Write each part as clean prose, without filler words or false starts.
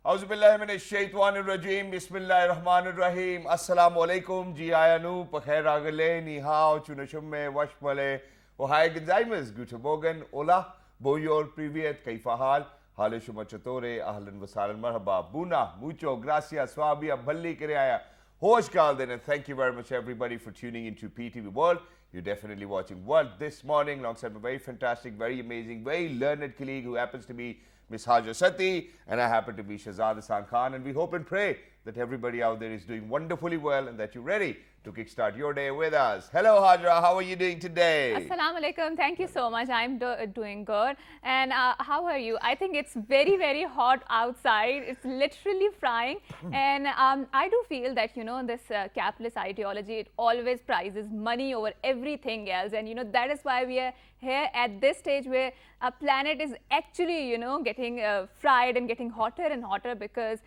Auzubillahiminash-shaytanir-rajeem. Bismillahir-rahmanir-rahim. Assalamu-alaikum. Ji ayanu. Pakhair agale. Ni hao. Chunashumme. Washmale. Ohai genzaimas. Guten Morgen. Hola. Boyor. Privyet. Kaifa hal? Hale shuma chatore. Ahlan wa sahlan. Marhaba. Buna. Mucho. Gracias. Swabia. Bhalli kireaya. Hosh Kalden, and thank you very much everybody for tuning into PTV World. You're definitely watching World this morning alongside my very fantastic, very amazing, very learned colleague who happens to be Miss Hajar Sati, and I happen to be Shahzad Hassan Khan, and we hope and pray that everybody out there is doing wonderfully well and that you're ready to kickstart your day with us. Hello Hajra, how are you doing today? Assalamu alaikum, thank you so much. I'm doing good. And how are you? I think it's very, very hot outside. It's literally frying. And I do feel that, this capitalist ideology, it always prizes money over everything else. And, that is why we are here at this stage where our planet is actually, getting fried and getting hotter and hotter because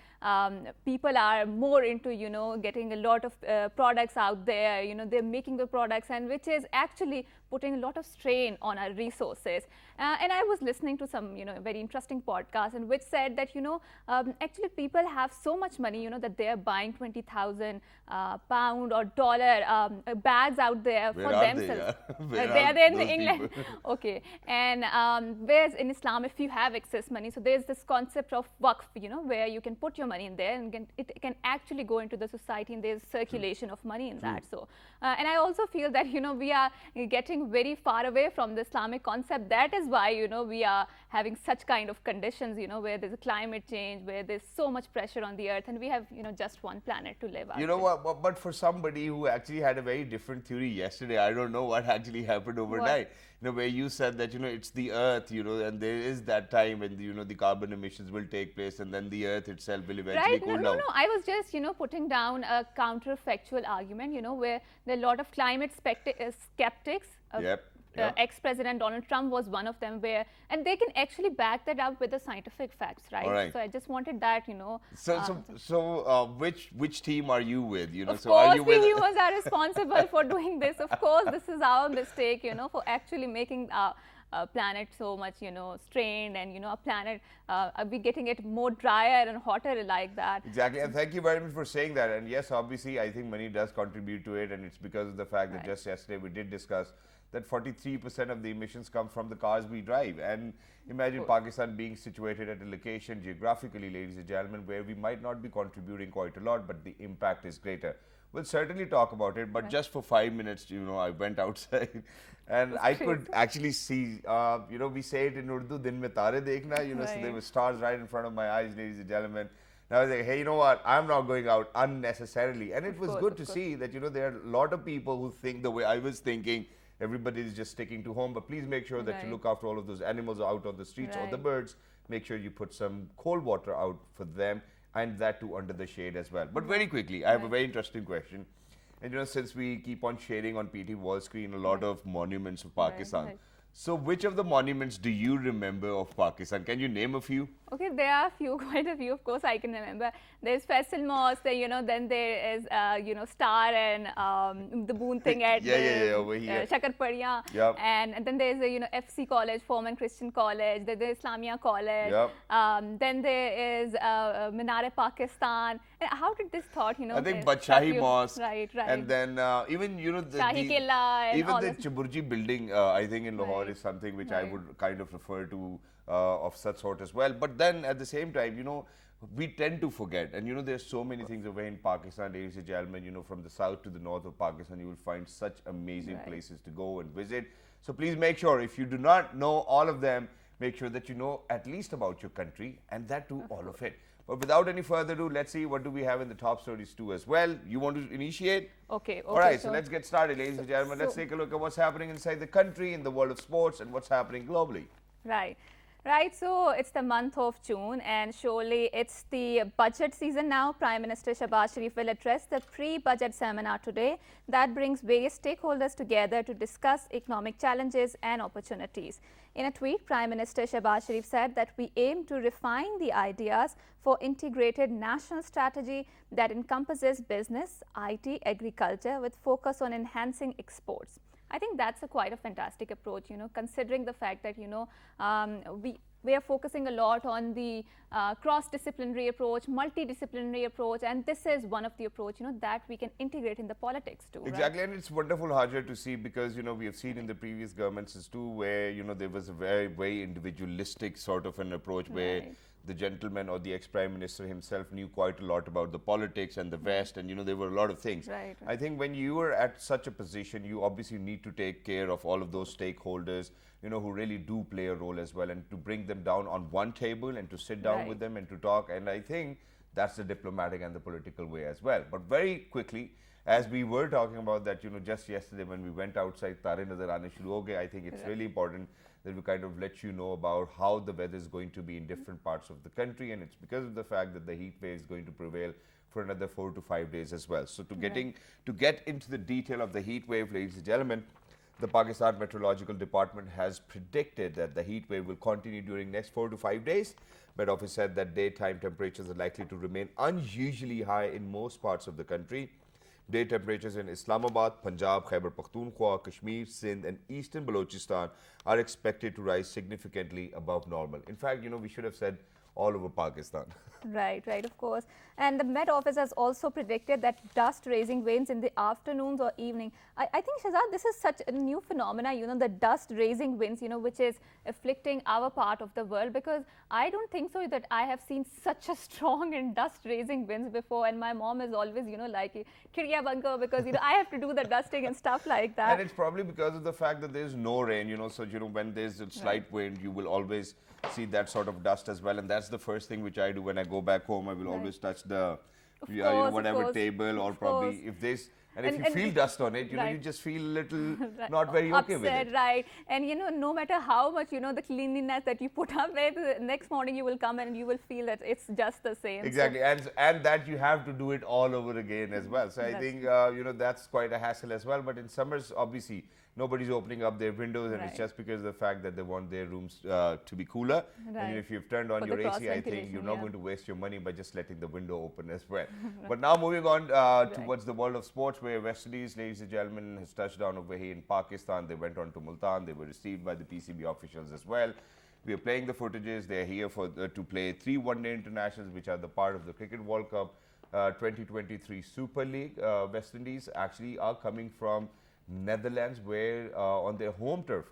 people are more into, getting a lot of products out there. They're making the products, and which is actually putting a lot of strain on our resources. And I was listening to some, very interesting podcast, and which said that, actually people have so much money, that they're buying 20,000 pound or dollar bags out there for themselves. They are there in England. Okay. And whereas in Islam, if you have excess money, so there's this concept of waqf, where you can put your money in there and it can actually go into the society, and there's circulation of money in that. So, and I also feel that, we are getting very far away from the Islamic concept. That is why, we are having such kind of conditions, where there's a climate change, where there's so much pressure on the earth, and we have, just one planet to live on. You know what, but for somebody who actually had a very different theory yesterday, I don't know what actually happened overnight. Where you said that, it's the earth, and there is that time when, the carbon emissions will take place, and then the earth itself will eventually cool down. No, I was just, putting down a counterfactual argument, where there are a lot of climate skeptics. Ex-President Donald Trump was one of them, and they can actually back that up with the scientific facts, right? All right. So I just wanted that, So which team are you with? Of course, we humans are responsible for doing this. Of course, this is our mistake, for actually making our planet so much, strained, and our planet, we getting it more drier and hotter like that. Exactly, and thank you very much for saying that. And yes, obviously, I think money does contribute to it, and it's because of the fact that just yesterday we did discuss that 43% of the emissions come from the cars we drive. And imagine Pakistan being situated at a location geographically, ladies and gentlemen, where we might not be contributing quite a lot, but the impact is greater. We'll certainly talk about it, but just for 5 minutes, I went outside and I could actually see, we say it in Urdu, din mein tare dekhna, so there were stars right in front of my eyes, ladies and gentlemen. And I was like, hey, you know what, I'm not going out unnecessarily. And it was good to see that, there are a lot of people who think the way I was thinking. Everybody is just sticking to home, but please make sure that you look after all of those animals out on the streets or the birds. Make sure you put some cold water out for them, and that too under the shade as well. But very quickly, I have a very interesting question. And since we keep on sharing on PT Wall Screen a lot of monuments of Pakistan, so which of the monuments do you remember of Pakistan? Can you name a few? Okay, there are quite a few, of course, I can remember. There's Faisal Mosque, then there is, Star and the Boon thing at over here. Shakarpadiya. And then there's a, FC College, Foreman Christian College, there's Islamia College. Then there is Minar-e-Pakistan. And how did this thought, I think Badshahi Mosque. Right. And then even, Shahi Killa. Even the Chaburji building, I think in Lahore is something which I would kind of refer to of such sort as well. But then at the same time, we tend to forget. And there's so many things over in Pakistan, ladies and gentlemen, from the south to the north of Pakistan, you will find such amazing places to go and visit. So please make sure, if you do not know all of them, make sure that you know at least about your country, and that too, all of it. But without any further ado, let's see what do we have in the top stories too as well. You want to initiate? Okay. All right, so let's get started, ladies and gentlemen. Let's take a look at what's happening inside the country, in the world of sports, and what's happening globally. Right, so it's the month of June, and surely it's the budget season now. Prime Minister Shahbaz Sharif will address the pre-budget seminar today that brings various stakeholders together to discuss economic challenges and opportunities. In a tweet, Prime Minister Shahbaz Sharif said that we aim to refine the ideas for integrated national strategy that encompasses business, IT, agriculture with focus on enhancing exports. I think that's quite a fantastic approach, considering the fact that, we are focusing a lot on the cross-disciplinary approach, multidisciplinary approach, and this is one of the approach, that we can integrate in the politics too. Exactly, right? and it's wonderful, Hajar, to see because, we have seen in the previous governments too where, there was a very, very individualistic sort of an approach where the gentleman or the ex-prime minister himself knew quite a lot about the politics and the West, and, there were a lot of things. Right. I think when you are at such a position, you obviously need to take care of all of those stakeholders, who really do play a role as well, and to bring them down on one table and to sit down with them and to talk. And I think that's the diplomatic and the political way as well. But very quickly, as we were talking about that, just yesterday when we went outside, Tare Nazar Aane Shuru Ho Gaye, I think it's really important that we kind of let you know about how the weather is going to be in different parts of the country. And it's because of the fact that the heat wave is going to prevail for another 4 to 5 days as well. So to get into the detail of the heat wave, ladies and gentlemen, the Pakistan Meteorological Department has predicted that the heat wave will continue during next 4 to 5 days. Met Office said that daytime temperatures are likely to remain unusually high in most parts of the country. Day temperatures in Islamabad, Punjab, Khyber Pakhtunkhwa, Kashmir, Sindh and eastern Balochistan are expected to rise significantly above normal. In fact, we should have said all over Pakistan. Right, of course. And the Met Office has also predicted that dust-raising winds in the afternoons or evening. I think, Shahzad, this is such a new phenomena, the dust-raising winds, which is afflicting our part of the world, because I don't think so that I have seen such a strong and dust-raising winds before. And my mom is always, like, Khirkiya Banko, because, I have to do the dusting and stuff like that. And it's probably because of the fact that there's no rain, so, when there's a slight wind, you will always see that sort of dust as well. And that's the first thing which I do when I go back home. I will always touch the whatever table, or probably if there's if you feel dust on it, you just feel a little not very okay with it. Right. And no matter how much the cleanliness that you put up with, next morning you will come and you will feel that it's just the same. Exactly. And that you have to do it all over again as well. So I think that's quite a hassle as well. But in summers, obviously, nobody's opening up their windows, and it's just because of the fact that they want their rooms to be cooler. And if you've turned on your AC, I think you're not going to waste your money by just letting the window open as well. But now moving on towards the world of sports, where West Indies, ladies and gentlemen, has touched down over here in Pakistan. They went on to Multan. They were received by the PCB officials as well. We are playing the footages. They are here to play 3 one-day internationals, which are the part of the Cricket World Cup 2023 Super League. West Indies actually are coming from Netherlands, where on their home turf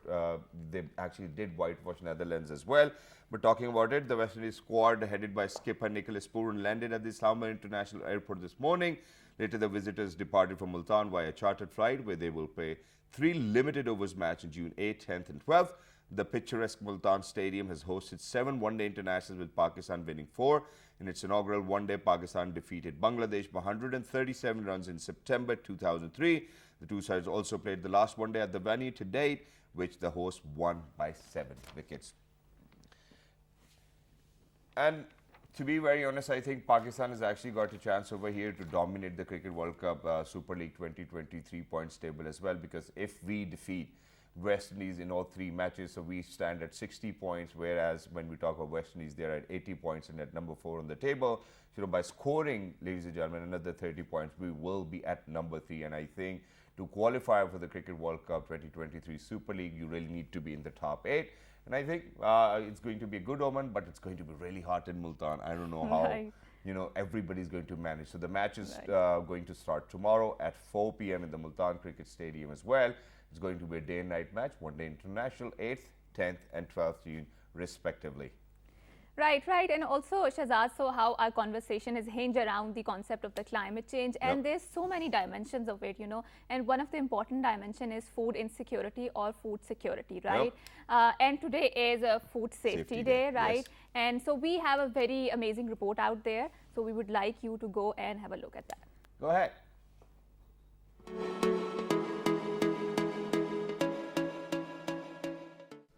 they actually did whitewash Netherlands as well. But talking about it, the West Indies squad headed by skipper Nicholas Pooran landed at the Islamabad International Airport this morning. Later, the visitors departed from Multan via chartered flight, where they will play 3 limited overs match in June 8th, 10th and 12th. The picturesque Multan Stadium has hosted 7 one-day internationals, with Pakistan winning 4. In its inaugural one-day, Pakistan defeated Bangladesh by 137 runs in September 2003. The two sides also played the last one-day at the venue to date, which the host won by 7 wickets. And to be very honest, I think Pakistan has actually got a chance over here to dominate the Cricket World Cup Super League 2023 points table as well, because if we defeat West Indies in all 3 matches, so we stand at 60 points, whereas when we talk about West Indies, they're at 80 points and at number 4 on the table. So by scoring, ladies and gentlemen, another 30 points, we will be at number 3. And I think to qualify for the Cricket World Cup 2023 Super League, you really need to be in the top 8. And I think it's going to be a good omen, but it's going to be really hot in Multan. I don't know how everybody's going to manage. So the match is going to start tomorrow at 4 p.m. in the Multan Cricket Stadium as well. It's going to be a day and night match, one-day international, 8th, 10th and 12th June respectively. Right. And also, Shahzad, so how our conversation is hinged around the concept of the climate change, and there's so many dimensions of it, and one of the important dimension is food insecurity or food security, right? And today is a food safety day, right? Yes. And so we have a very amazing report out there, so we would like you to go and have a look at that. Go ahead.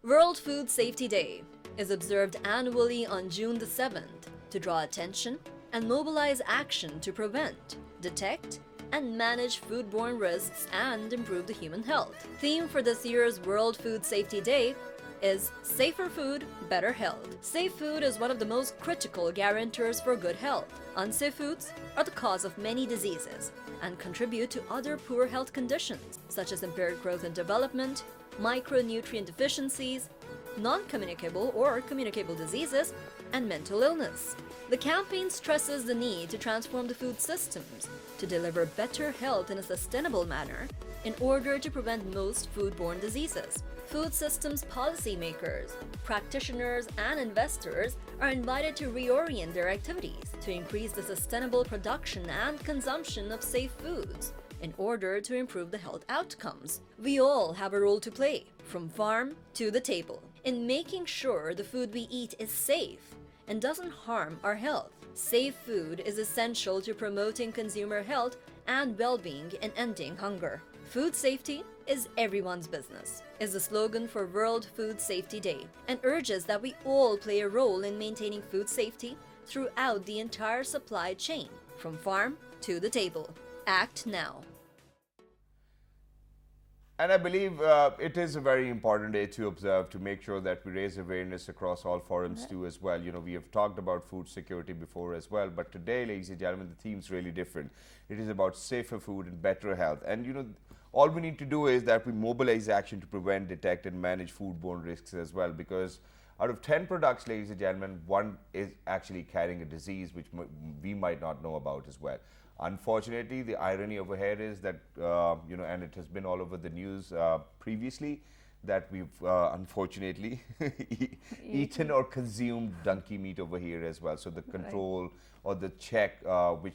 World Food Safety Day is observed annually on June the 7th to draw attention and mobilize action to prevent, detect, and manage foodborne risks and improve the human health. Theme for this year's World Food Safety Day is Safer Food, Better Health. Safe food is one of the most critical guarantors for good health. Unsafe foods are the cause of many diseases and contribute to other poor health conditions such as impaired growth and development, micronutrient deficiencies, non-communicable or communicable diseases, and mental illness. The campaign stresses the need to transform the food systems to deliver better health in a sustainable manner in order to prevent most foodborne diseases. Food systems policymakers, practitioners, and investors are invited to reorient their activities to increase the sustainable production and consumption of safe foods in order to improve the health outcomes. We all have a role to play, from farm to the table, in making sure the food we eat is safe and doesn't harm our health. Safe food is essential to promoting consumer health and well-being and ending hunger. Food safety is everyone's business is the slogan for World Food Safety Day and urges that we all play a role in maintaining food safety throughout the entire supply chain, from farm to the table. Act now. And I believe it is a very important day to observe, to make sure that we raise awareness across all forums too as well. You know, we have talked about food security before as well, but today, ladies and gentlemen, the theme is really different. It is about safer food and better health. And you know, all we need to do is that we mobilize action to prevent, detect and manage foodborne risks as well, because out of 10 products, ladies and gentlemen, one is actually carrying a disease which we might not know about as well. Unfortunately, the irony over here is that, you know, and it has been all over the news previously, that we've unfortunately eaten or consumed donkey meat over here as well. So the control or the check which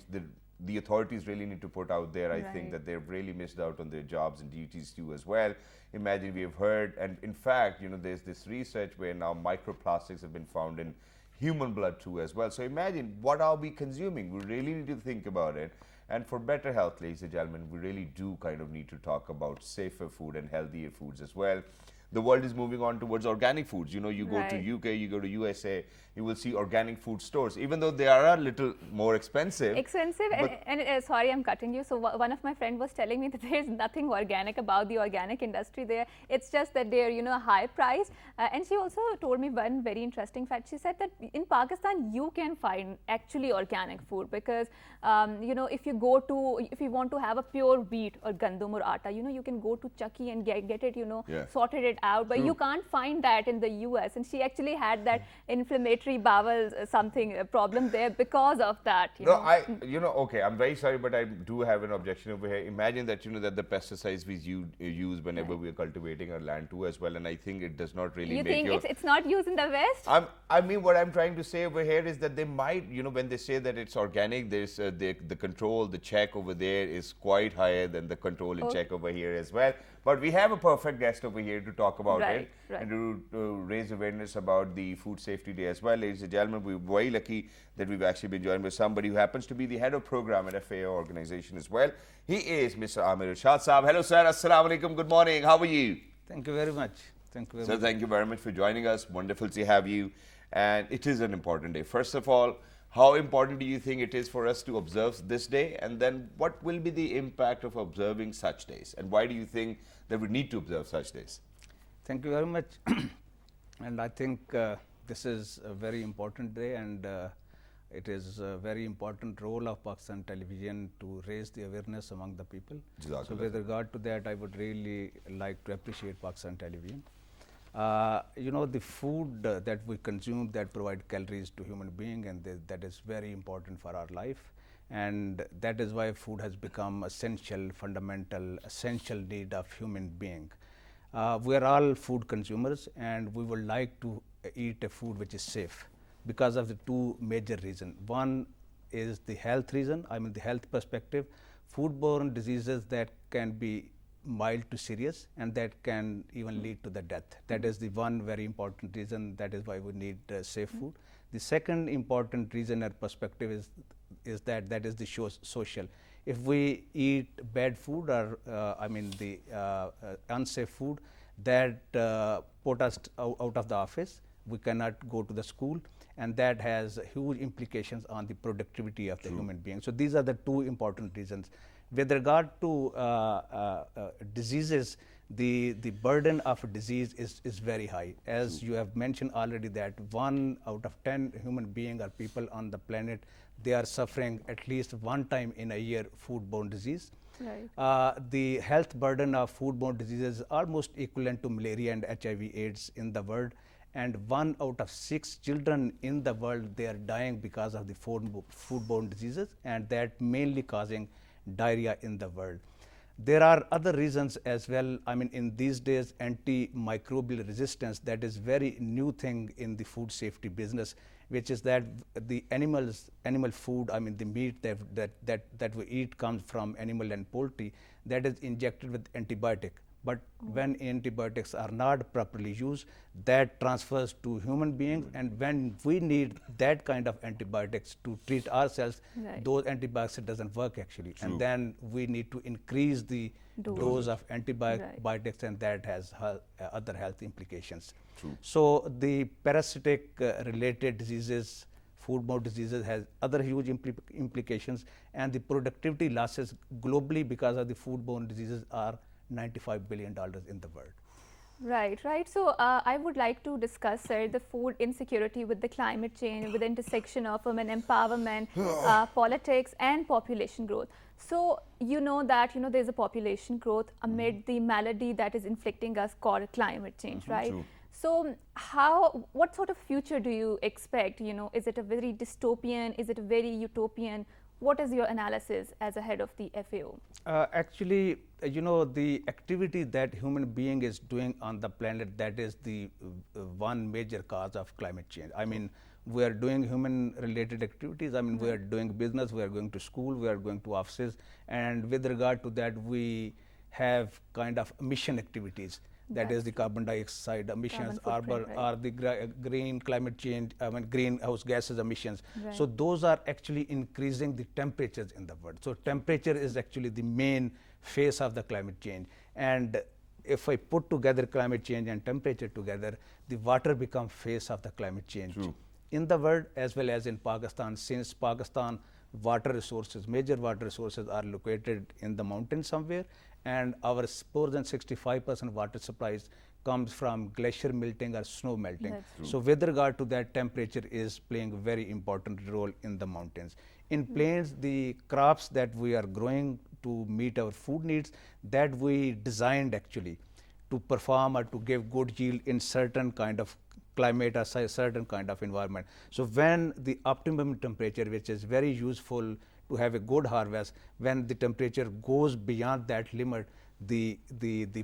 the authorities really need to put out there, I think that they've really missed out on their jobs and duties too as well. Imagine, we have heard, and in fact, you know, there's this research where now microplastics have been found in human blood too as well. So imagine, what are we consuming? We really need to think about it. And for better health, ladies and gentlemen, we really do kind of need to talk about safer food and healthier foods as well. The world is moving on towards organic foods. You know, you go to UK, you go to USA, you will see organic food stores, even though they are a little more expensive. And sorry, I'm cutting you. So one of my friends was telling me that there's nothing organic about the organic industry there. It's just that they're, you know, high priced. And she also told me one very interesting fact. She said that in Pakistan, you can find actually organic food because, you know, if you want to have a pure wheat or gandum or atta, you know, you can go to Chucky and get it, you know, sorted it out. But you can't find that in the US. And she actually had that inflammatory bowel problem there because of that. Okay, I'm very sorry, but I do have an objection over here. Imagine that, you know, that the pesticides we use whenever we are cultivating our land too as well, and I think it does not really You think it's not used in the West? I mean, what I'm trying to say over here is that they might, you know, when they say that it's organic, there's the control, the check over there is quite higher than the control and check over here as well. But we have a perfect guest over here to talk about it and to raise awareness about the Food Safety Day as well. Ladies and gentlemen, we're very lucky that we've actually been joined by somebody who happens to be the head of program at FAO organization as well. He is Mr. Amir Shah Saab. Hello, sir. Assalamu alaikum. Good morning. How are you? Thank you very much. Thank you very much. Sir, thank you very much for joining us. Wonderful to have you. And it is an important day. First of all, how important do you think it is for us to observe this day? And then what will be the impact of observing such days? And why do you think that we need to observe such days? Thank you very much. And I think this is a very important day, and it is a very important role of Pakistan television to raise the awareness among the people. So with regard to that, I would really like to appreciate Pakistan television. You know, the food that we consume that provide calories to human being, and that is very important for our life, and that is why food has become essential, fundamental, essential need of human being. We are all food consumers, and we would like to eat a food which is safe because of the two major reasons. One is the health reason, I mean the health perspective. Foodborne diseases that can be mild to serious, and that can even lead to the death. That is the one very important reason. That is why we need safe food. The second important reason or perspective is that is the social. If we eat bad food or I mean the unsafe food, that put us out of the office, we cannot go to the school, and that has huge implications on the productivity of the human being. So these are the two important reasons. With regard to diseases, the burden of disease is very high. As you have mentioned already, that 1 out of 10 human beings or people on the planet, they are suffering at least one time in a year foodborne disease. The health burden of foodborne diseases is almost equivalent to malaria and HIV/AIDS in the world. and 1 out of 6 children in the world, they are dying because of the foodborne diseases, and that mainly causing diarrhea in the world. There are other reasons as well. I mean, in these days, antimicrobial resistance, that is very new thing in the food safety business, which is that the animal food, I mean, the meat that we eat comes from animal and poultry, that is injected with antibiotic. But when antibiotics are not properly used, that transfers to human beings, and when we need that kind of antibiotics to treat ourselves, those antibiotics doesn't work actually. True. And then we need to increase the dose of antibiotics, and that has other health implications. True. So the parasitic related diseases, foodborne diseases, has other huge implications, and the productivity losses globally because of the foodborne diseases are $95 billion in the world. Right, right. So I would like to discuss, sir, the food insecurity with the climate change, with the intersection of women empowerment, politics, and population growth. So you know that there's a population growth amid the malady that is inflicting us called climate change, right? True. So what sort of future do you expect? Is it a very dystopian? Is it a very utopian? What is your analysis as a head of the FAO? Actually, the activity that human being is doing on the planet, that is the one major cause of climate change. I mean, we are doing human related activities. I mean, we are doing business, we are going to school, we are going to offices, and with regard to that, we have kind of emission activities. That is the carbon dioxide emissions, or the green climate change, greenhouse gases emissions. Right. So those are actually increasing the temperatures in the world. So temperature is actually the main face of the climate change. And if I put together climate change and temperature together, the water becomes face of the climate change. True. In the world as well as in Pakistan, since Pakistan water resources, major water resources are located in the mountains somewhere, and our more than 65% water supplies comes from glacier melting or snow melting. So with regard to that, temperature is playing a very important role in the mountains. In plains, the crops that we are growing to meet our food needs, that we designed actually to perform or to give good yield in certain kind of climate or certain kind of environment. So when the optimum temperature, which is very useful to have a good harvest, when the temperature goes beyond that limit, the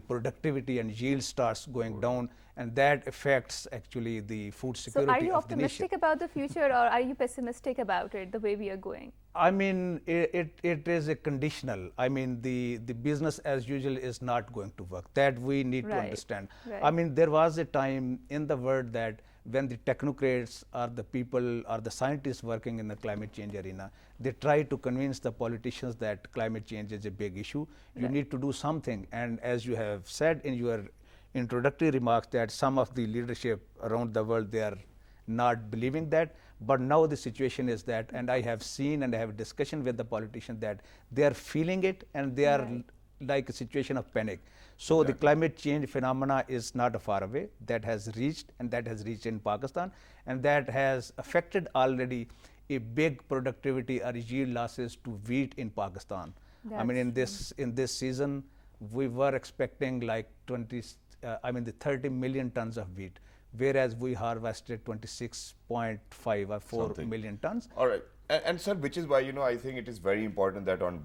productivity and yield starts going down, and that affects actually the food security. So are you of the nation. optimistic about the future, or are you pessimistic about it, the way we are going? I mean, it is a conditional. I mean, the business as usual is not going to work. That we need to understand. Right. I mean, there was a time in the world that when the technocrats or the people or the scientists working in the climate change arena, they try to convince the politicians that climate change is a big issue. You need to do something. And as you have said in your introductory remarks, that some of the leadership around the world, they are not believing that. But now the situation is that, and I have seen and I have a discussion with the politicians that they are feeling it, and they are like a situation of panic. So the climate change phenomena is not far away. That has reached, and that has reached in Pakistan, and that has affected already a big productivity or yield losses to wheat in Pakistan. I mean, in this season, we were expecting like 30 million tons of wheat, whereas we harvested 26.5 or 4 million tons. All right. And sir, which is why, I think it is very important that on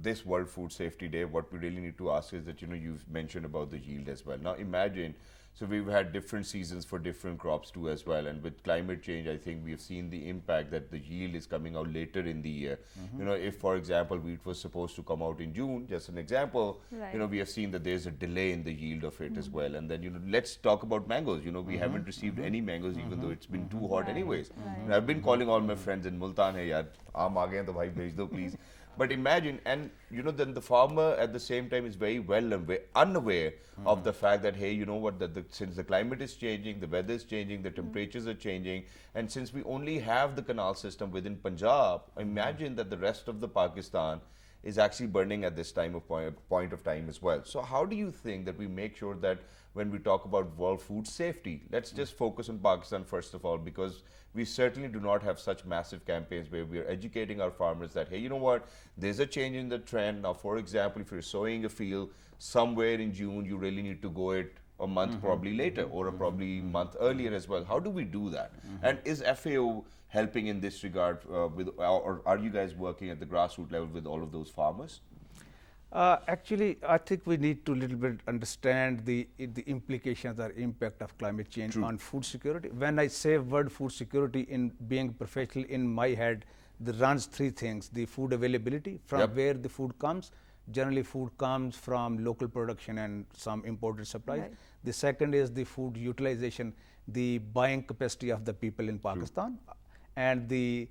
this World Food Safety Day, what we really need to ask is that, you've mentioned about the yield as well. Now imagine, so we've had different seasons for different crops too as well. And with climate change, I think we've seen the impact that the yield is coming out later in the year. If, for example, wheat was supposed to come out in June, just an example, we have seen that there's a delay in the yield of it as well. And then, let's talk about mangoes. We haven't received any mangoes, even though it's been too hot anyways. And I've been calling all my friends in Multan, hey, yaar, aam aa gaye hain, to bhai bhej do, please. But imagine, and then the farmer at the same time is very well unaware of the fact that, hey, you know what, since the climate is changing, the weather is changing, the temperatures are changing, and since we only have the canal system within Punjab, imagine that the rest of the Pakistan is actually burning at this point of time as well. So how do you think that we make sure that when we talk about world food safety, let's just focus on Pakistan first of all, because we certainly do not have such massive campaigns where we are educating our farmers that, hey, you know what, there's a change in the trend. Now, for example, if you're sowing a field somewhere in June, you really need to go it a month probably later, or a probably month earlier as well. How do we do that? And is FAO helping in this regard or are you guys working at the grassroots level with all of those farmers? Actually, I think we need to little bit understand the implications or impact of climate change on food security. When I say word food security, in being professional, in my head, there runs three things: the food availability, from where the food comes. Generally, food comes from local production and some imported supplies. Right. The second is the food utilization, the buying capacity of the people in Pakistan, and the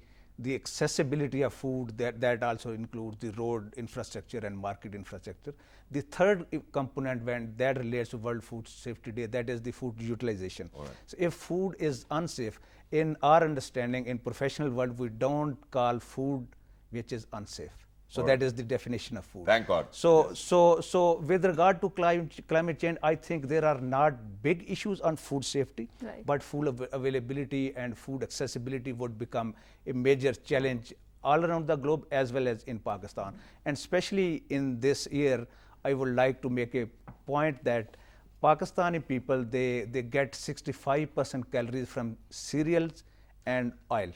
accessibility of food, that also includes the road infrastructure and market infrastructure. The third component, when that relates to World Food Safety Day, that is the food utilization. So if food is unsafe, in our understanding, in professional world, we don't call food which is unsafe. So that is the definition of food. Thank God. So with regard to climate change, I think there are not big issues on food safety, but food availability and food accessibility would become a major challenge all around the globe as well as in Pakistan. And especially in this year, I would like to make a point that Pakistani people, they get 65% calories from cereals and oil.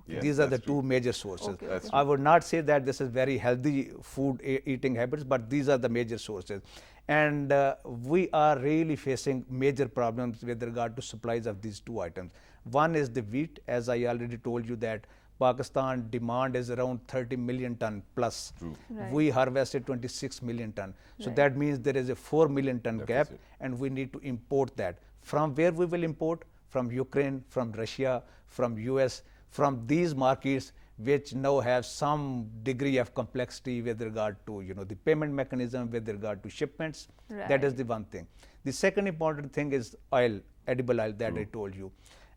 Yes, these are the two major sources. I would not say that this is very healthy food eating habits, but these are the major sources. And we are really facing major problems with regard to supplies of these two items. One is the wheat. As I already told you, that Pakistan demand is around 30 million ton plus. We harvested 26 million ton. So that means there is a 4 million ton gap, and we need to import that. From where we will import? From Ukraine, from Russia, from US, from these markets which now have some degree of complexity with regard to the payment mechanism, with regard to shipments. That is the one thing. The second important thing is oil, edible oil, that I told you.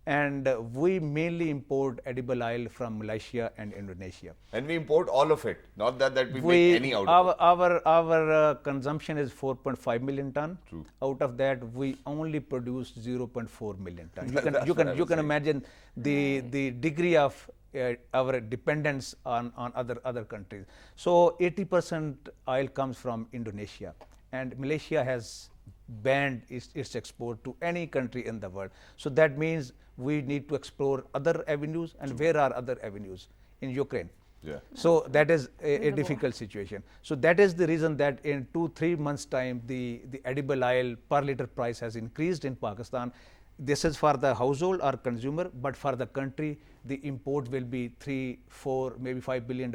And we mainly import edible oil from Malaysia and Indonesia. And we import all of it, not that we make any out of it. Our consumption is 4.5 million ton. Out of that, we only produce 0.4 million ton. You can imagine the degree of our dependence on other countries. So 80% oil comes from Indonesia, and Malaysia has banned its export to any country in the world. So that means we need to explore other avenues. And where are other avenues? In Ukraine. So that is a difficult situation. So that is the reason that in 2-3 months time, the edible oil per liter price has increased in Pakistan. This is for the household or consumer, but for the country, the import will be $3, $4, maybe $5 billion.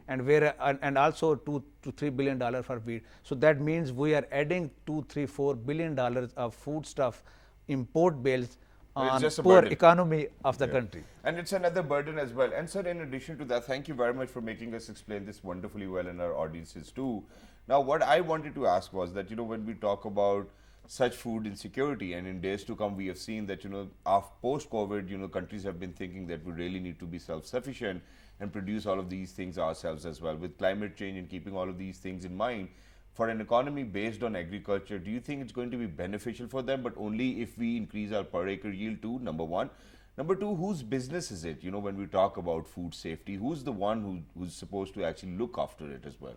And also $2 to $3 billion for wheat. So that means we are adding $2, $3, $4 billion of foodstuff import bills on poor economy of the country. And it's another burden as well. And sir, in addition to that, thank you very much for making us explain this wonderfully well in our audiences too. Now, what I wanted to ask was that, when we talk about such food insecurity, and in days to come, we have seen that, post-COVID, countries have been thinking that we really need to be self-sufficient and produce all of these things ourselves as well. With climate change and keeping all of these things in mind, for an economy based on agriculture, do you think it's going to be beneficial for them, but only if we increase our per acre yield too, number one? Number two, whose business is it, when we talk about food safety? Who's the one who's supposed to actually look after it as well?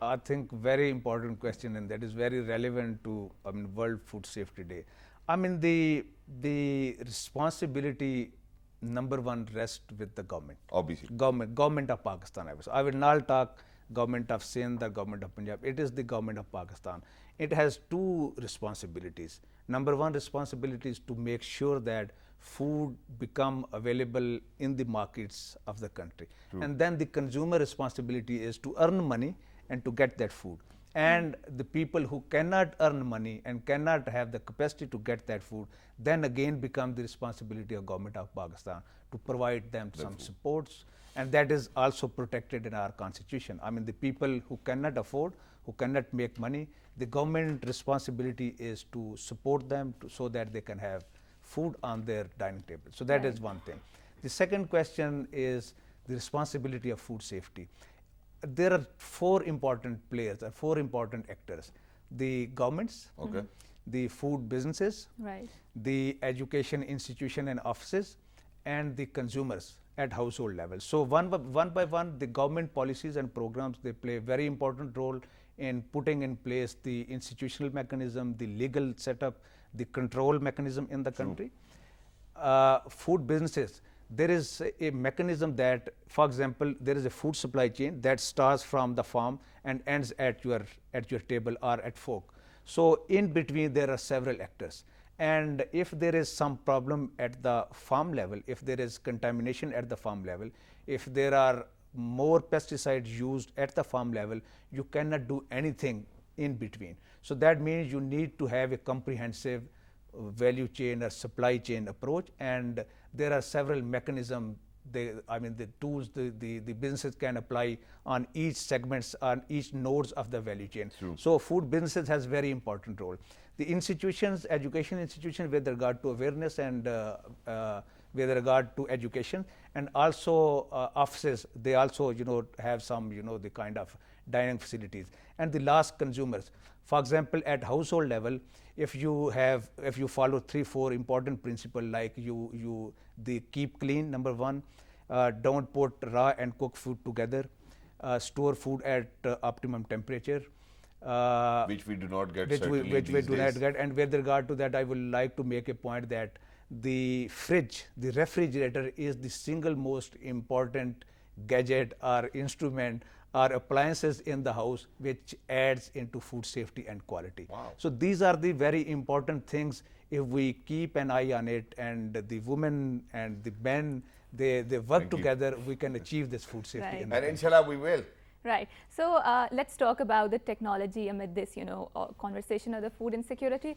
I think very important question, and that is very relevant to World Food Safety Day. The responsibility, number one, rests with the government. Obviously. Government of Pakistan. I will not talk government of Sindh or government of Punjab. It is the government of Pakistan. It has two responsibilities. Number one responsibility is to make sure that food become available in the markets of the country. And then the consumer responsibility is to earn money and to get that food. And the people who cannot earn money and cannot have the capacity to get that food, then again become the responsibility of government of Pakistan to provide them some supports. And that is also protected in our constitution. The people who cannot afford, who cannot make money, the government responsibility is to support them so that they can have food on their dining table. So that is one thing. The second question is the responsibility of food safety. There are four important players, or four important actors: the governments, the food businesses, the education institution and offices, and the consumers at household level. So one by one, the government policies and programs, they play a very important role in putting in place the institutional mechanism, the legal setup, the control mechanism in the country. Food businesses, there is a mechanism that, for example, there is a food supply chain that starts from the farm and ends at your table or at fork. So in between there are several actors, and if there is some problem at the farm level, if there is contamination at the farm level, if there are more pesticides used at the farm level, you cannot do anything in between. So that means you need to have a comprehensive value chain or supply chain approach, and there are several mechanisms, the tools the businesses can apply on each segments, on each nodes of the value chain. True. So food businesses has very important role. The institutions, education institutions, with regard to awareness and with regard to education, and also offices, they also have some the kind of dining facilities. And the last, consumers. For example, at household level, if you follow 3-4 important principles, like they keep clean, number one, don't put raw and cooked food together, store food at optimum temperature, which we do not get, which we do not days. get. And with regard to that, I would like to make a point that the fridge, the refrigerator, is the single most important gadget or instrument or appliances in the house, which adds into food safety and quality. Wow. So these are the very important things. If we keep an eye on it, and the women and the men, they work together, we can achieve this food safety. Right. In the And country. inshallah we will. Right. So let's talk about the technology amid this, conversation of the food insecurity.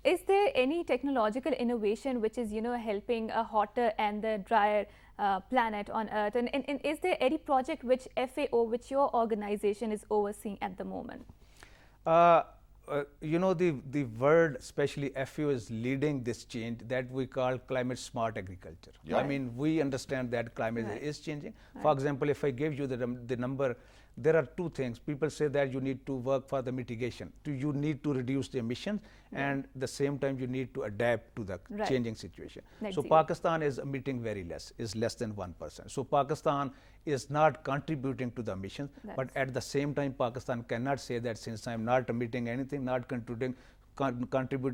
Is there any technological innovation which is, helping a hotter and the drier planet on Earth? And is there any project which FAO, which your organization is overseeing at the moment? The world, especially FAO, is leading this change that we call climate smart agriculture. Yeah. I mean, we understand that climate Right. is changing. For example, if I give you the number, there are two things. People say that you need to work for the mitigation. You need to reduce the emissions, and at the same time you need to adapt to the Right. changing situation. Net So zero. Pakistan is emitting very less, is less than 1%. So Pakistan is not contributing to the emissions, but That's- at the same time Pakistan cannot say that since I am not emitting anything, not contributing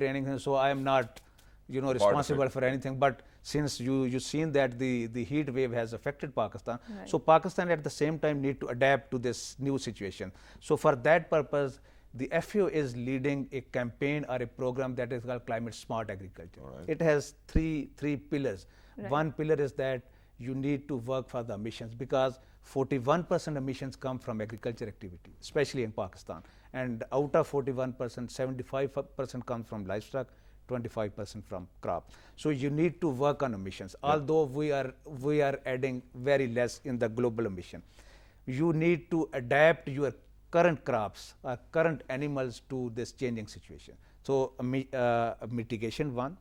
anything, so I am not responsible for anything. But since you've seen that the heat wave has affected Pakistan, Right. so Pakistan at the same time need to adapt to this new situation. So for that purpose, the FAO is leading a campaign or a program that is called climate smart agriculture. Alright. It has three pillars. Right. One pillar is that you need to work for the emissions, because 41% emissions come from agriculture activity, especially in Pakistan. And out of 41%, 75% comes from livestock, 25% from crop. So you need to work on emissions. Although we are adding very less in the global emission, you need to adapt your current crops or current animals to this changing situation. So mitigation one,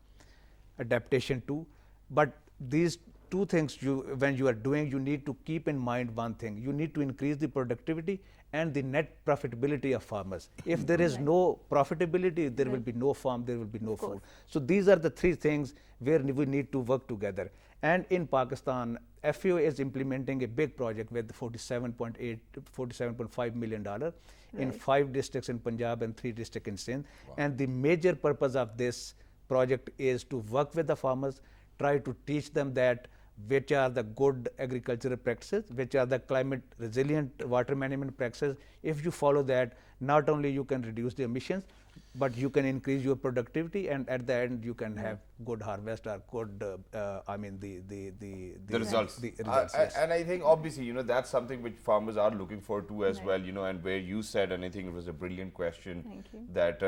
adaptation two. But these two things, when you are doing, you need to keep in mind one thing. You need to increase the productivity and the net profitability of farmers. If there is no profitability, there will be no farm, there will be no food. So these are the three things where we need to work together. And in Pakistan, FAO is implementing a big project with $47.5 million in 5 districts in Punjab and 3 districts in Sindh. And the major purpose of this project is to work with the farmers, try to teach them that which are the good agricultural practices, which are the climate resilient water management practices. If you follow that, not only you can reduce the emissions, but you can increase your productivity, and at the end you can have good harvest or good, The results. The results, yes. And I think obviously, that's something which farmers are looking for too as Right. well, and where you said, and I think it was a brilliant question, Thank you. that,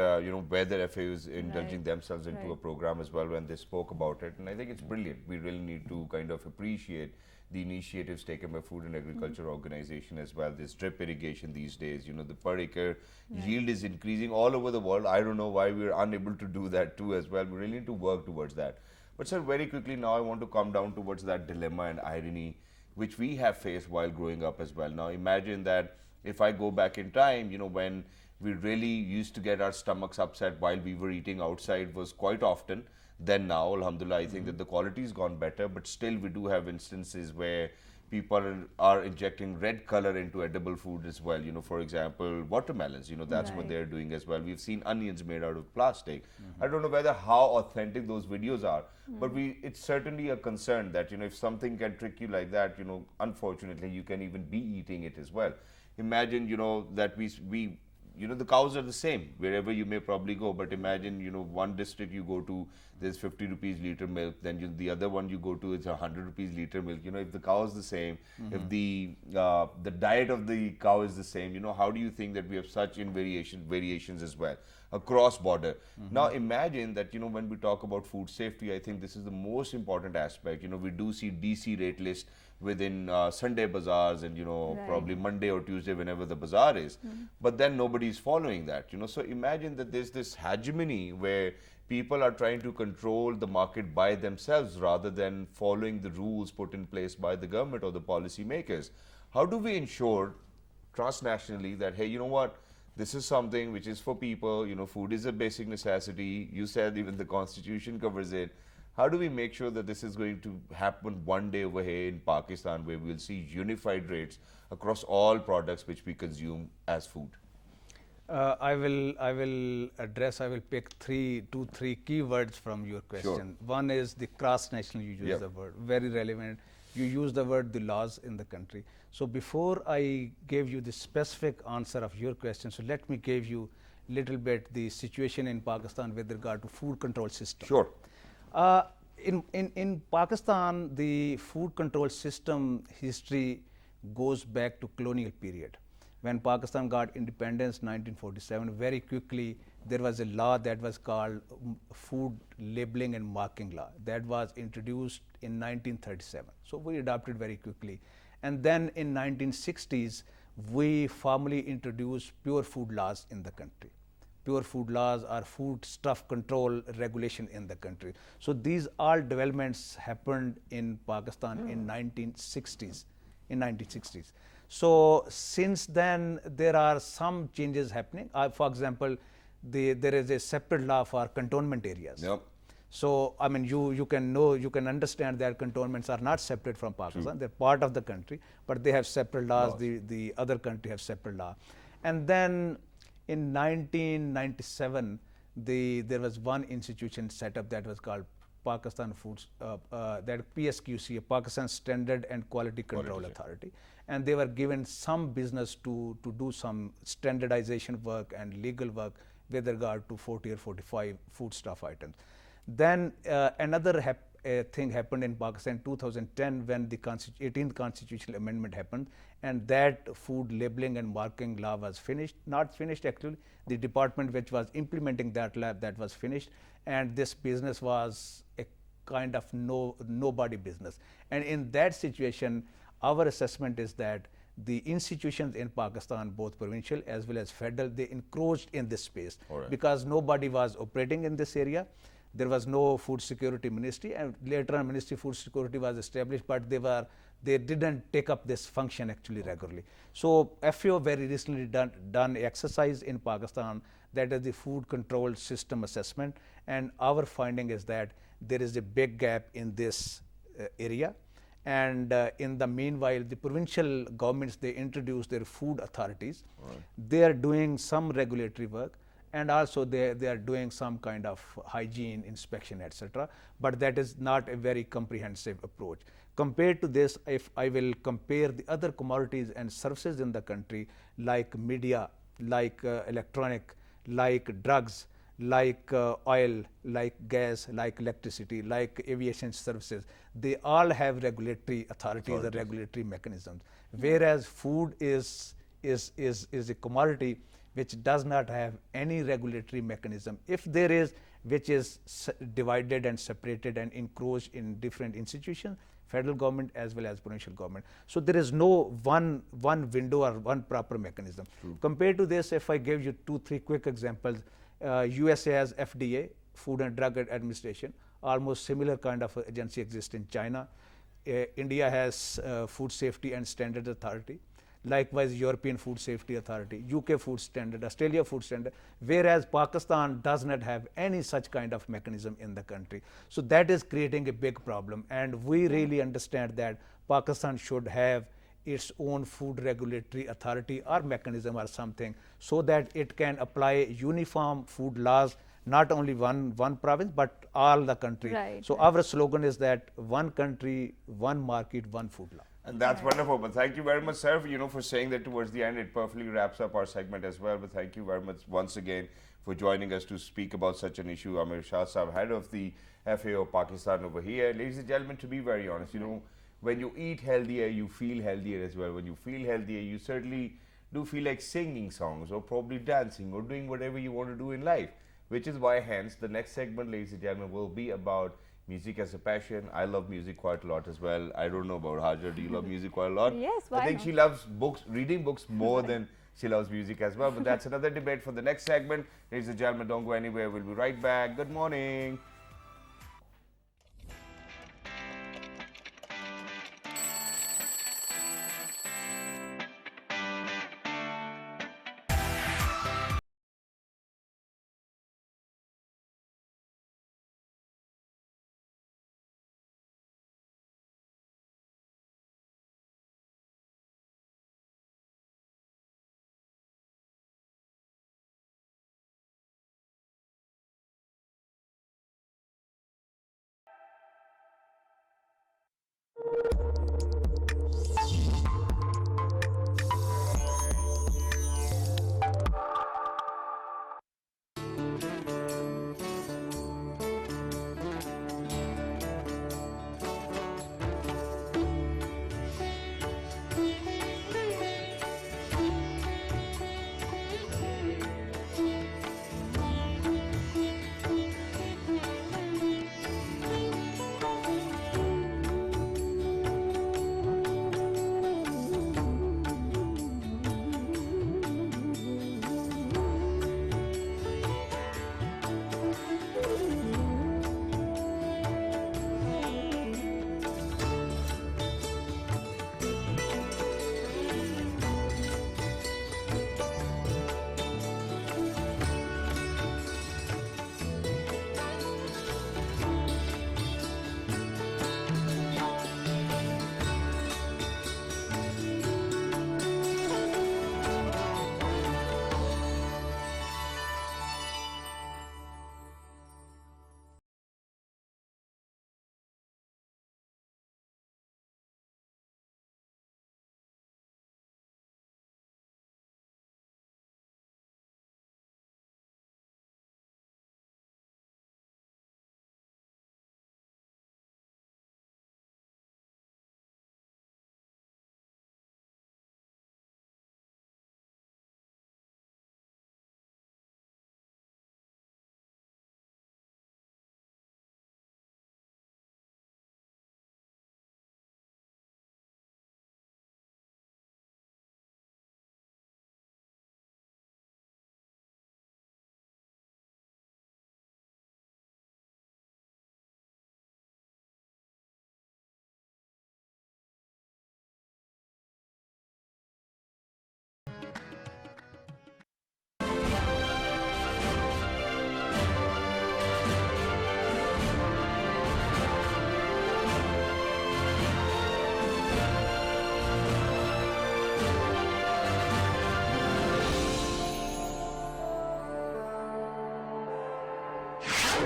whether FAO is indulging Right. themselves into a Right. program as well when they spoke about it. And I think it's brilliant. We really need to kind of appreciate the initiatives taken by Food and Agriculture Organization as well. This drip irrigation these days, the per acre yield is increasing all over the world. I don't know why we're unable to do that too as well. We really need to work towards that. But sir, very quickly now I want to come down towards that dilemma and irony which we have faced while growing up as well. Now imagine that if I go back in time, when we really used to get our stomachs upset while we were eating outside was quite often. Then now, alhamdulillah, I think that the quality has gone better, but still we do have instances where people are injecting red color into edible food as well. For example, watermelons, that's what they're doing as well. We've seen onions made out of plastic. I don't know whether how authentic those videos are, but it's certainly a concern that, if something can trick you like that, unfortunately, you can even be eating it as well. Imagine, that we the cows are the same wherever you may probably go, but imagine, one district you go to, there's 50 rupees liter milk, then the other one you go to, it's 100 rupees liter milk. If the cow is the same, if the diet of the cow is the same, how do you think that we have such variations as well across border? Now imagine that, when we talk about food safety, I think this is the most important aspect. We do see DC rate list within Sunday bazaars and probably Monday or Tuesday whenever the bazaar is, but then nobody is following that. So imagine that there's this hegemony where people are trying to control the market by themselves rather than following the rules put in place by the government or the policy makers. How do we ensure transnationally that, hey, you know what, this is something which is for people, food is a basic necessity, you said even the constitution covers it. How do we make sure that this is going to happen one day over here in Pakistan, where we'll see unified rates across all products which we consume as food? I will pick two, three keywords from your question. Sure. One is the cross-national, you use the word, very relevant. You use the word the laws in the country. So before I gave you the specific answer of your question, so let me give you little bit the situation in Pakistan with regard to food control system. Sure. In Pakistan, the food control system history goes back to colonial period. When Pakistan got independence 1947, very quickly there was a law that was called Food Labeling and Marking Law that was introduced in 1937. So we adopted very quickly. And then in 1960s, we formally introduced pure food laws in the country. Pure food laws are food stuff control regulation in the country. So these all developments happened in Pakistan in 1960s. So since then, there are some changes happening. For example, there is a separate law for cantonment areas. Yep. So I mean, you can understand that cantonments are not separate from Pakistan. They're part of the country, but they have separate laws. The other country have separate law. And then in 1997, there was one institution set up that was called Pakistan Foods, that PSQC, Pakistan Standard and Quality Control Authority, and they were given some business to do some standardization work and legal work with regard to 40 or 45 foodstuff items. Then another thing happened in Pakistan in 2010 when the 18th constitutional amendment happened, and that food labeling and marking law was finished. Not finished actually, the department which was implementing that law, that was finished, and this business was a kind of nobody business. And in that situation, our assessment is that the institutions in Pakistan, both provincial as well as federal, they encroached in this space because nobody was operating in this area. There was no food security ministry, and later on Ministry of Food Security was established, but they didn't take up this function actually regularly. So FAO very recently done exercise in Pakistan, that is the food control system assessment, and our finding is that there is a big gap in this area. And in the meanwhile, the provincial governments, they introduced their food authorities. They are doing some regulatory work, and also they are doing some kind of hygiene inspection, etc. But that is not a very comprehensive approach. Compared to this, if I will compare the other commodities and services in the country, like media, like electronic, like drugs, like oil, like gas, like electricity, like aviation services, they all have regulatory authorities or regulatory mechanisms. Whereas food is a commodity which does not have any regulatory mechanism. If there is, which is divided and separated and encroached in different institutions, federal government as well as provincial government. So there is no one window or one proper mechanism. Compared to this, if I give you 2-3 quick examples, USA has FDA, Food and Drug Administration, almost similar kind of agency exists in China. India has Food Safety and Standards Authority. likewise European Food Safety Authority, UK Food Standard, Australia Food Standard, whereas Pakistan does not have any such kind of mechanism in the country. So that is creating a big problem, and we really understand that Pakistan should have its own food regulatory authority or mechanism or something, so that it can apply uniform food laws, not only one province but all the country. Right, so right. our slogan is that one country, one market, one food law. And that's wonderful. But thank you very much, sir, for saying that towards the end. It perfectly wraps up our segment as well. But thank you very much once again for joining us to speak about such an issue. Amir Shah Saab, head of the FAO Pakistan over here. Ladies and gentlemen, to be very honest, when you eat healthier, you feel healthier as well. When you feel healthier, you certainly do feel like singing songs or probably dancing or doing whatever you want to do in life. Which is why, hence, the next segment, ladies and gentlemen, will be about music as a passion. I love music quite a lot as well. I don't know about Hajar. Do you love music quite a lot? Yes, why I think not? she loves books, reading books more than she loves music as well. But that's another debate for the next segment. Ladies and gentlemen, don't go anywhere. We'll be right back. Good morning.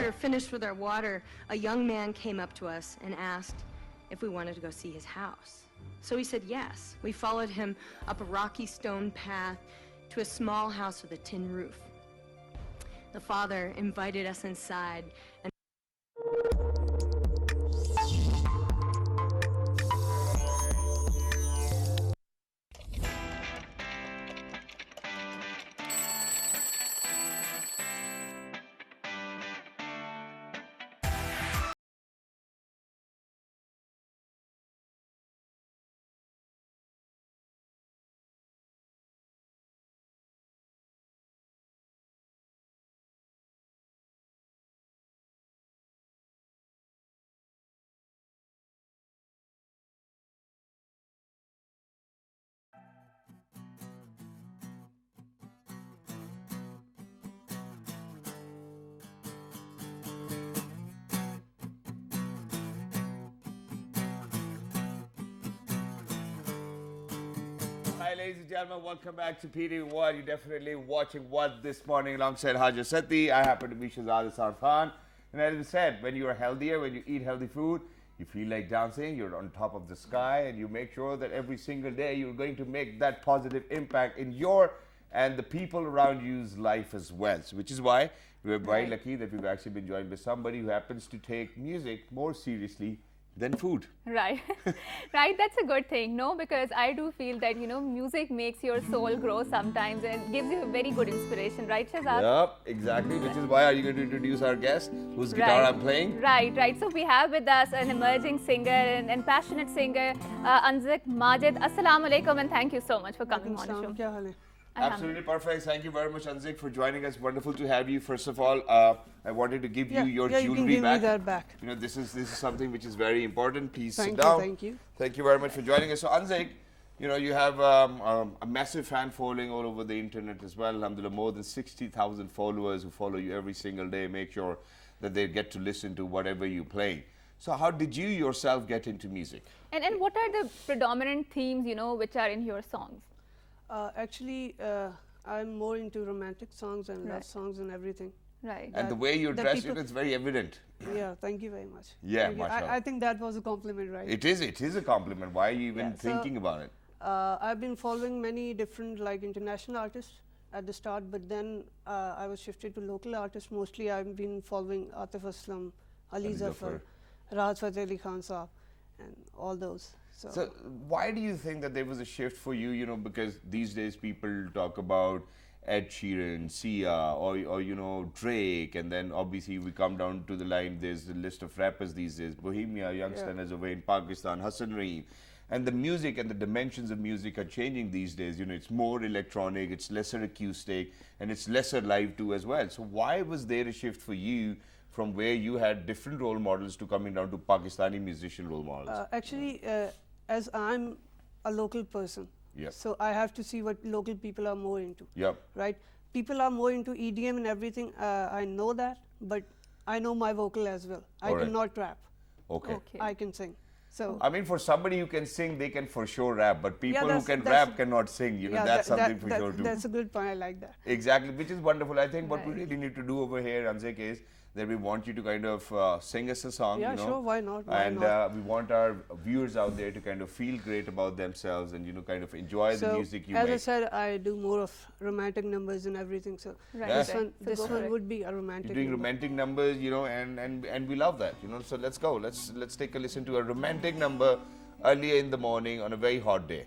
We were finished with our water, a young man came up to us and asked if we wanted to go see his house. So we said yes. We followed him up a rocky stone path to a small house with a tin roof. The father invited us inside and Hi, ladies and gentlemen. Welcome back to PD1. You're definitely watching What this morning alongside Hajar Sati. I happen to be Shahzad Hassan Khan. And as we said, when you are healthier, when you eat healthy food, you feel like dancing, you're on top of the sky, and you make sure that every single day you're going to make that positive impact in your and the people around you's life as well. So, which is why we're very lucky that we've actually been joined by somebody who happens to take music more seriously than food. Right. Right, that's a good thing, no? Because I do feel that, you know, music makes your soul grow sometimes and gives you a very good inspiration, right, Shahzad? Yep, exactly. Which is why are you going to introduce our guest, whose guitar I'm playing? Right, right. So we have with us an emerging singer and passionate singer, Anzik Majid. Assalamu alaikum and thank you so much for coming on the show. Absolutely perfect. Thank you very much, Anzik, for joining us. Wonderful to have you. First of all, I wanted to give you your jewelry you can give back. me that back. You know, this is something which is very important. Please Thank sit you, down. thank you. Thank you very much for joining us. So, Anzik, you know, you have a massive fan following all over the internet as well. Alhamdulillah, more than 60,000 followers who follow you every single day. Make sure that they get to listen to whatever you play. So, how did you yourself get into music? And what are the predominant themes, you know, which are in your songs? Actually, I'm more into romantic songs and love songs and everything. Right. And the way you dress, it's very evident. Yeah, thank you very much. Yeah, Thank you. mashallah. I think that was a compliment, right? It is a compliment. Why are you even thinking about it? I've been following many different like international artists at the start, but then I was shifted to local artists. Mostly I've been following Atif Aslam, Ali Zafar, Rahat Fateh Ali Khan Saab, and all those. So why do you think that there was a shift for you? You know, because these days people talk about Ed Sheeran, Sia, or you know, Drake, and then obviously we come down to the line. There's a list of rappers these days: Bohemia, Youngsters away in Pakistan, Hassan Raheem, and the music and the dimensions of music are changing these days. You know, it's more electronic, it's lesser acoustic, and it's lesser live too as well. So why was there a shift for you? From where you had different role models to coming down to Pakistani musician role models? Actually, as I'm a local person, so I have to see what local people are more into. Right? People are more into EDM and everything. I know that, but I know my vocal as well. I cannot rap. Okay. I can sing. So I mean, for somebody who can sing, they can for sure rap. But people who can rap cannot sing. You know, that's something for sure too. That's a good point. I like that. Exactly, which is wonderful. I think what we really need to do over here, Anzik, is that we want you to kind of sing us a song. Yeah, you know, sure. Why not? We want our viewers out there to kind of feel great about themselves and, you know, kind of enjoy the music you as make. I said, I do more of romantic numbers and everything. So this one would be a romantic. You're doing romantic numbers, you know, and we love that, you know. So let's go. Let's take a listen to a romantic number earlier in the morning on a very hot day.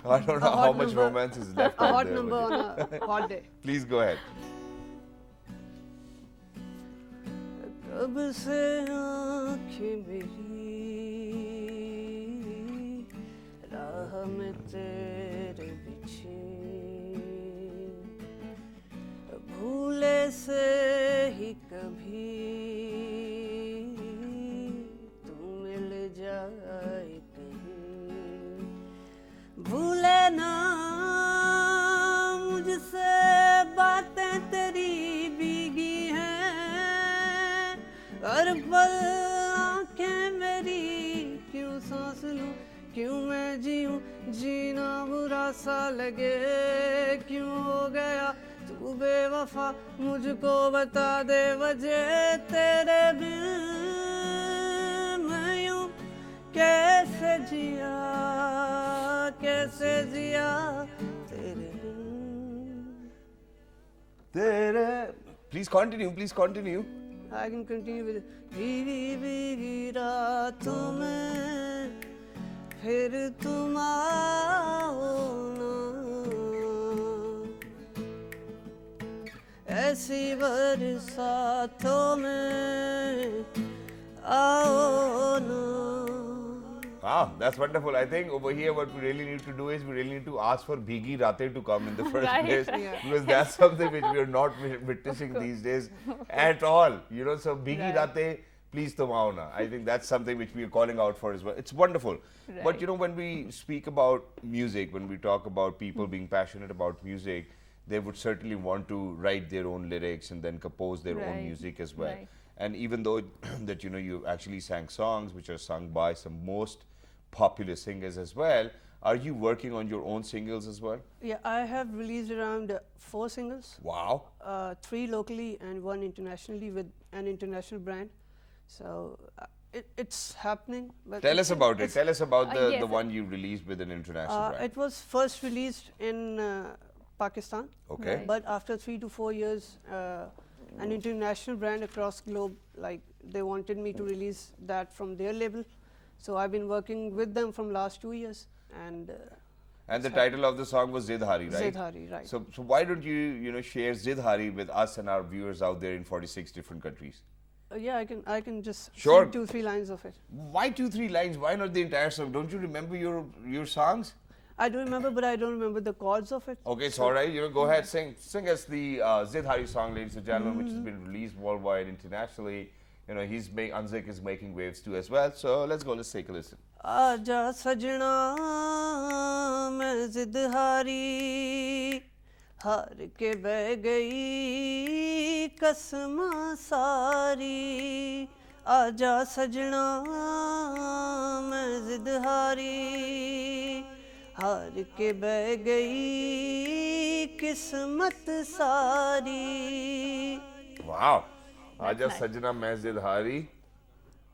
I don't know how much romance is left. A hot number on a hot day. Please go ahead. कब से आँखें मेरी राह में तेरे बिछे भूले से ही कभी तू मिल जाए कहीं भूले ना मुझसे बातें तेरी भीगी हैं हर पल आँखें मेरी क्यों सांस लूं क्यों मैं जीऊं जीना बुरा सा लगे क्यों हो गया तू बेवफा मुझको बता दे वजह तेरे बिन मैं यूं कैसे जिया तेरे बिन Please continue. I can continue with भीगी भीगी रातों में फिर तुम आओ ना ऐसी बरसातों में आओ ना. Ah, that's wonderful. I think over here what we really need to do is we really need to ask for Bhigi Rate to come in the first place. Because that's something which we are not witnessing these days at all. You know, so Bhigi Rate, please tum aao na. I think that's something which we are calling out for as well. It's wonderful. But you know, when we speak about music, when we talk about people being passionate about music, they would certainly want to write their own lyrics and then compose their own music as well. And even though that, you know, you actually sang songs which are sung by some most popular singers as well. Are you working on your own singles as well? Yeah, I have released around 4 singles. Wow. 3 locally and 1 internationally with an international brand. So it's happening. But Tell us about it. Tell us about the yes. one you released with an international brand. It was first released in Pakistan. Okay. Right. But after 3 to 4 years, an international brand across globe, like they wanted me to release that from their label. So I've been working with them from last 2 years. And the title of the song was Zid Hari, right? Zid Hari, right. So why don't you share Zid Hari with us and our viewers out there in 46 different countries? Yeah, I can just Sure. sing 2-3 lines of it. Why 2-3 lines? Why not the entire song? Don't you remember your songs? I do remember, but I don't remember the chords of it. Okay, it's all right. Go ahead, sing us the Zid Hari song, ladies and gentlemen, which has been released worldwide, internationally. Unzik is making waves too as well. So let's go. Let's take a listen. आजा सजना मैं जिद हारी हार के बह गई कसमां सारी आजा सजना मैं जिद हारी हार के बह गई किस्मत सारी Wow. Aja Sajna मैं जिद हारी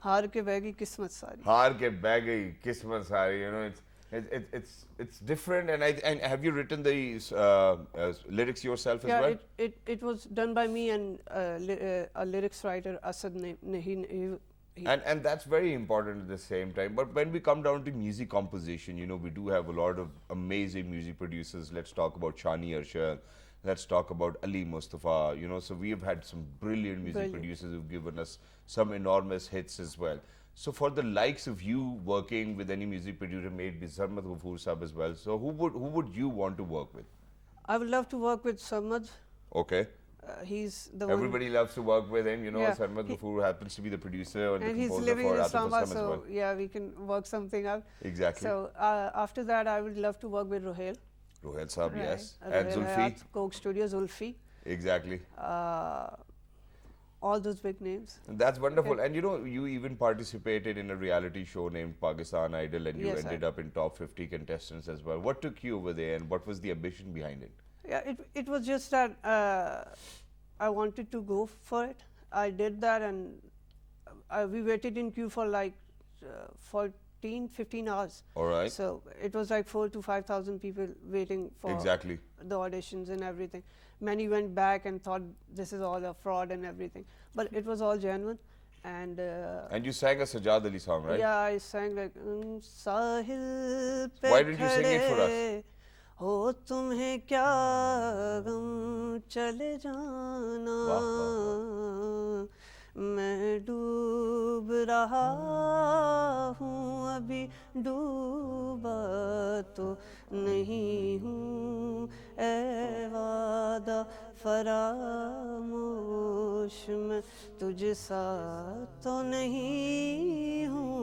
हार के बह गई किस्मत सारी हार के बह गई किस्मत सारी. It's different. And have you written the lyrics yourself as yeah, well? it was done by me and a lyrics writer Asad he And that's very important at the same time. But when we come down to music composition, we do have a lot of amazing music producers. Let's talk about Shani Arshad. Let's talk about Ali Mustafa. So we have had some brilliant music producers who've given us some enormous hits as well. So for the likes of you working with any music producer, maybe Sarmad Ghafoor Saab as well. So who would you want to work with? I would love to work with Samad. Okay. He's the Everybody loves to work with him. Yeah, Sarmad Ghafoor happens to be the producer and the he's composer living for in Atif Islamabad, Aslam as well. so yeah, we can work something out. Exactly. So after that, I would love to work with Rohel. Rohel Saab, Right. yes. And Rohel Zulfi. Hayat, Coke Studios, Zulfi. Exactly. All those big names. That's wonderful. And you even participated in a reality show named Pakistan Idol, and you Yes, ended up in top 50 contestants as well. What took you over there and what was the ambition behind it? Yeah, it was just that I wanted to go for it. I did that, and we waited in queue for like 15 hours. All right. So it was like 4,000 to 5,000 people waiting for Exactly. the auditions and everything. Many went back and thought this is all a fraud and everything, but it was all genuine. And you sang a Sajad Ali song, right? yeah, I sang like Sahil pe Why didn't you sing it for us? khade हो तुम्हें क्या गम चले जाना मैं डूब रहा हूँ अभी डूबा तो नहीं हूँ ऐ वादा फरामोश मैं तुझसा तो नहीं हूँ.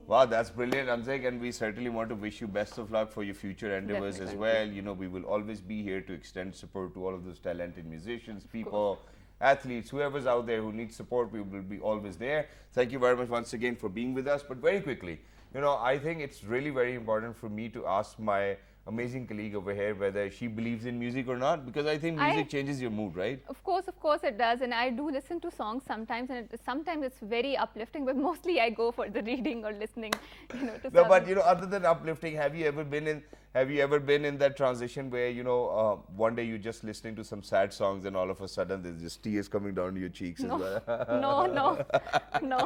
Wow, that's brilliant, Unzik, and we certainly want to wish you best of luck for your future endeavors as well. We will always be here to extend support to all of those talented musicians, people, athletes, whoever's out there who needs support, we will be always there. Thank you very much once again for being with us. But very quickly, I think it's really very important for me to ask my amazing colleague over here whether she believes in music or not, because I think music changes your mood, right? Of course it does, and I do listen to songs sometimes, and sometimes it's very uplifting, but mostly I go for the reading or listening, to No, but other than uplifting, have you ever been in that transition where one day you're just listening to some sad songs and all of a sudden there's just tears coming down your cheeks as well? No.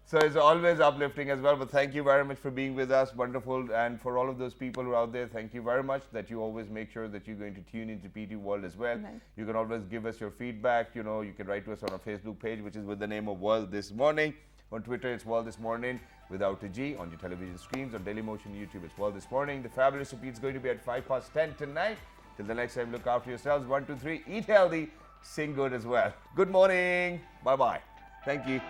So it's always uplifting as well. But thank you very much for being with us. Wonderful. And for all of those people who are out there, thank you very much that you always make sure that you're going to tune into PT World as well. Nice. You can always give us your feedback. You can write to us on our Facebook page, which is with the name of World This Morning. On Twitter, it's World This Morning without a G. On your television screens, on Dailymotion YouTube, it's World This Morning. The fabulous repeat is going to be at 10:05 tonight. Till the next time, look after yourselves. 1, 2, 3. Eat healthy. Sing good as well. Good morning. Bye-bye. Thank you.